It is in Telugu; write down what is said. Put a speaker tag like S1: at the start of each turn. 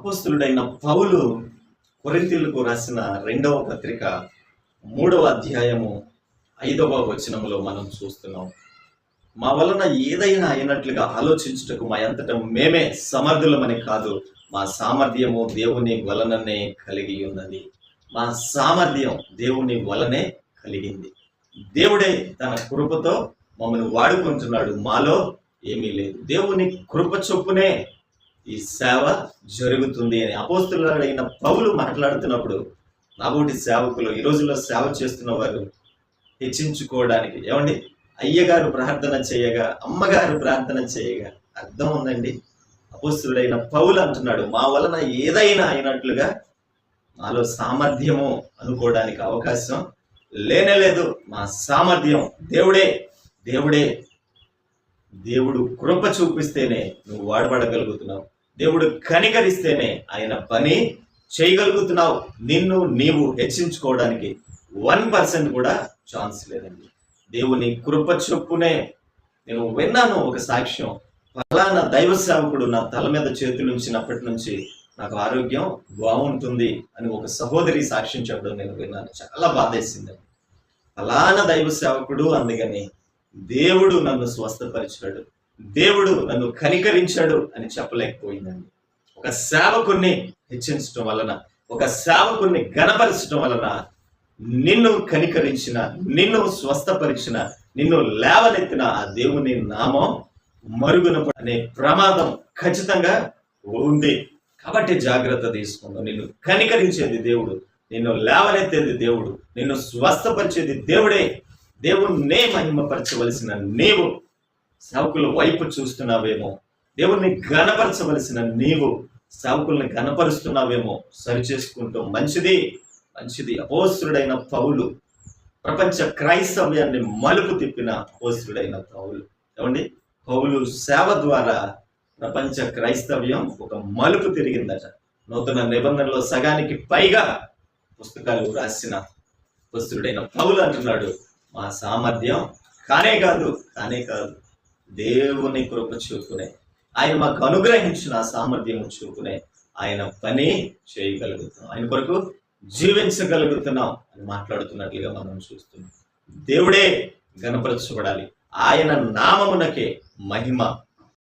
S1: అపోస్తలుడైన పౌలు కొరింథీయులకు రాసిన 2వ పత్రిక 3వ అధ్యాయము 5వ వచనములో మనం చూస్తున్నాం. మా వలన ఏదైనా అయినట్లుగా ఆలోచించుటకు మా అంతటా మేమే సమర్థులమని కాదు, మా సామర్థ్యము దేవుని వలననే కలిగి ఉన్నది. మా సామర్థ్యం దేవుని వలనే కలిగింది. దేవుడే తన కృపతో మమ్మల్ని వాడుకుంటున్నాడు. మాలో ఏమీ లేదు. దేవుని కృప చొప్పునే ఈ సేవ జరుగుతుంది అని అపోస్తలుడైన పౌలు మాట్లాడుతున్నప్పుడు నాబోటి సేవకులు ఈ రోజుల్లో సేవ చేస్తున్న వారు హెచ్చించుకోవడానికి అయ్యగారు ప్రార్థన చేయగా, అమ్మగారు ప్రార్థన చేయగా అర్థం ఉందండి. అపోస్తలుడైన పౌలు అంటున్నాడు, మా వలన ఏదైనా అయినట్లుగా మాలో సామర్థ్యము అనుకోవడానికి అవకాశం లేనేలేదు. మా సామర్థ్యం దేవుడు కృప చూపిస్తేనే నువ్వు వాడబడగలుగుతున్నావు. దేవుడు కనికరిస్తేనే ఆయన పని చేయగలుగుతున్నావు. నిన్ను నీవు హెచ్చించుకోవడానికి 1% కూడా ఛాన్స్ లేదండి. దేవుని కృప చొప్పునే. నేను విన్నాను ఒక సాక్ష్యం, ఫలానా దైవ సేవకుడు నా తల మీద చేతులు ఉంచినప్పటి నుంచి నాకు ఆరోగ్యం బాగుంటుంది అని ఒక సహోదరి సాక్ష్యం చెప్పడం నేను విన్నాను. చాలా బాధేసిందండి. ఫలానా దైవ సేవకుడు అందుకని దేవుడు నన్ను స్వస్థపరిచాడు, దేవుడు నన్ను కనికరించాడు అని చెప్పలేకపోయిందండి. ఒక సేవకుణ్ణి హెచ్చించడం వలన, ఒక సేవకుణ్ణి ఘనపరచడం వలన నిన్ను కనికరించిన, నిన్ను స్వస్థపరిచిన, నిన్ను లేవనెత్తిన ఆ దేవుని నామం మరుగున అనే ప్రమాదం ఖచ్చితంగా ఉంది. కాబట్టి జాగ్రత్త తీసుకుందాం. నిన్ను కనికరించేది దేవుడు, నిన్ను లేవనెత్తేది దేవుడు, నిన్ను స్వస్థపరిచేది దేవుడే. దేవుణ్ణే మహిమపరచవలసిన నీవు సేవకుల వైపు చూస్తున్నావేమో, దేవుణ్ణి ఘనపరచవలసిన నీవు సేవకుల్ని ఘనపరుస్తున్నావేమో సరి చేసుకుంటూ మంచిది. అపోస్తలుడైన పౌలు ప్రపంచ క్రైస్తవ్యాన్ని మలుపు తిప్పిన అపోస్తలుడైన పౌలు. పౌలు సేవ ద్వారా ప్రపంచ క్రైస్తవ్యం ఒక మలుపు తిరిగిందట. నూతన నిబంధనలో సగానికి పైగా పుస్తకాలు రాసిన అపోస్తలుడైన పౌలు అంటున్నాడు, మా సామర్థ్యం కానే కాదు దేవుని కృప చూపునే, ఆయన మాకు అనుగ్రహించిన సామర్థ్యం చూపునే ఆయన పని చేయగలుగుతున్నాం, ఆయన కొరకు జీవించగలుగుతున్నాం అని మాట్లాడుతున్నట్లుగా మనం చూస్తున్నాం. దేవుడే గణపరచబడాలి, ఆయన నామమునకే మహిమ